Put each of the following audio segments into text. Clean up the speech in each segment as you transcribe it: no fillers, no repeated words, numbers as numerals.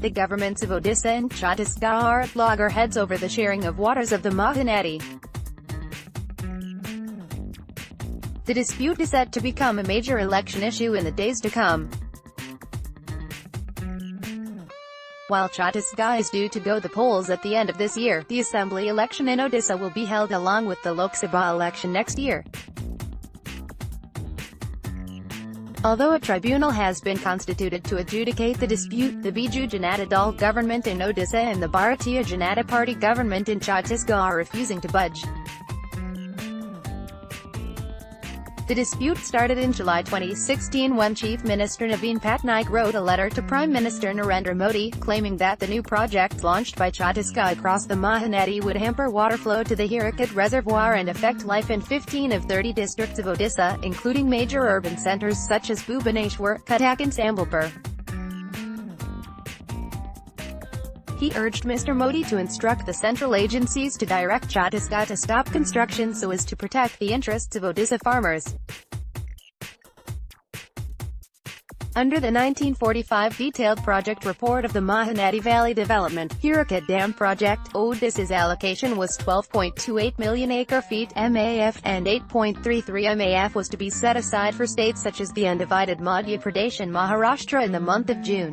the governments of Odisha and Chhattisgarh are at loggerheads over the sharing of waters of the Mahanadi. The dispute is set to become a major election issue in the days to come. While Chhattisga is due to go to the polls at the end of this year, the assembly election in Odisha will be held along with the Lok Sabha election next year. Although a tribunal has been constituted to adjudicate the dispute, the Biju Janata Dal government in Odisha and the Bharatiya Janata Party government in Chhattisga are refusing to budge. The dispute started in July 2016 when Chief Minister Naveen Patnaik wrote a letter to Prime Minister Narendra Modi, claiming that the new project launched by Chhattisga across the Mahanadi would hamper water flow to the Hirakud reservoir and affect life in 15 of 30 districts of Odisha, including major urban centres such as Bhubaneswar, Cuttack and Sambalpur. He urged Mr. Modi to instruct the central agencies to direct Chhattisga to stop construction so as to protect the interests of Odisha farmers. Under the 1945 detailed project report of the Mahanadi Valley Development Hirakud Dam project, Odisha's allocation was 12.28 million acre-feet (MAF), and 8.33 MAF was to be set aside for states such as the undivided Madhya Pradesh and Maharashtra in the month of June.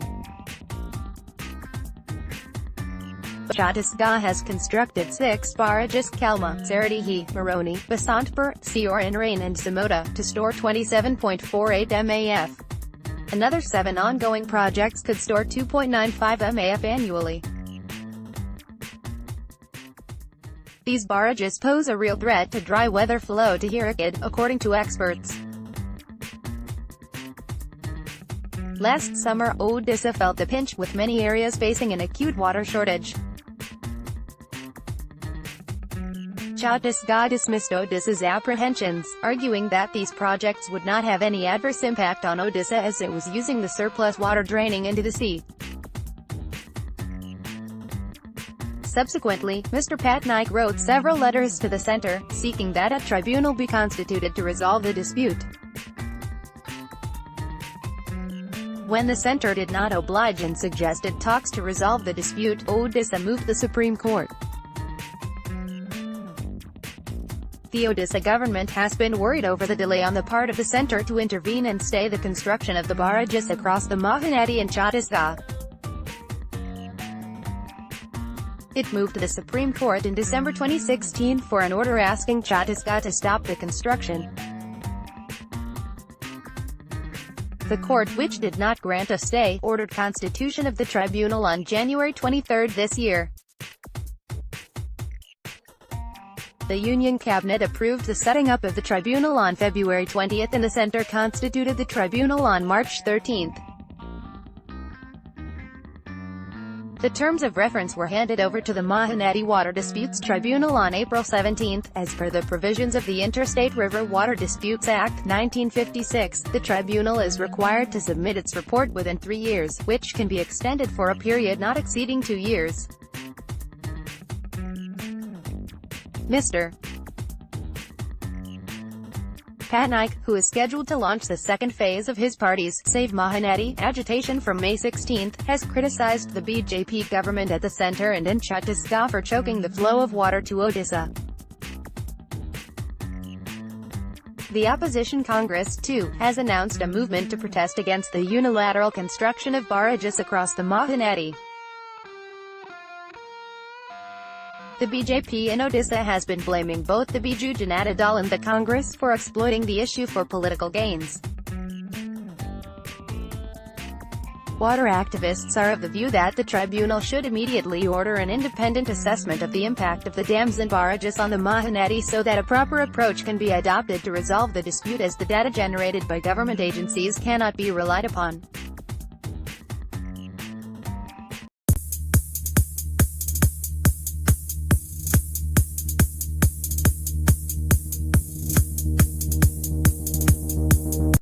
Chhattisgarh has constructed 6 barrages: Kalma, Saradihi, Maroni, Basantpur, Sior and Rain and Samota, to store 27.48 MAF. Another 7 ongoing projects could store 2.95 MAF annually. These barrages pose a real threat to dry weather flow to Hirakud, according to experts. Last summer, Odisha felt the pinch, with many areas facing an acute water shortage. Chhattisgarh dismissed Odisha's apprehensions, arguing that these projects would not have any adverse impact on Odisha as it was using the surplus water draining into the sea. Subsequently, Mr. Patnaik wrote several letters to the centre, seeking that a tribunal be constituted to resolve the dispute. When the centre did not oblige and suggested talks to resolve the dispute, Odisha moved the Supreme Court. The Odisha government has been worried over the delay on the part of the centre to intervene and stay the construction of the barrages across the Mahanadi and Chhattisgarh. It moved to the Supreme Court in December 2016 for an order asking Chhattisgarh to stop the construction. The court, which did not grant a stay, ordered constitution of the tribunal on January 23 this year. The Union Cabinet approved the setting up of the tribunal on February 20 and the centre constituted the tribunal on March 13. The terms of reference were handed over to the Mahanadi Water Disputes Tribunal on April 17. As per the provisions of the Interstate River Water Disputes Act, 1956, the tribunal is required to submit its report within 3 years, which can be extended for a period not exceeding 2 years. Mr. Patnaik, who is scheduled to launch the second phase of his party's Save Mahanadi agitation from May 16, has criticized the BJP government at the centre and in Chhattisgarh for choking the flow of water to Odisha. The opposition Congress, too, has announced a movement to protest against the unilateral construction of barrages across the Mahanadi. The BJP in Odisha has been blaming both the Biju Janata Dal and the Congress for exploiting the issue for political gains. Water activists are of the view that the tribunal should immediately order an independent assessment of the impact of the dams and barrages on the Mahanadi so that a proper approach can be adopted to resolve the dispute, as the data generated by government agencies cannot be relied upon.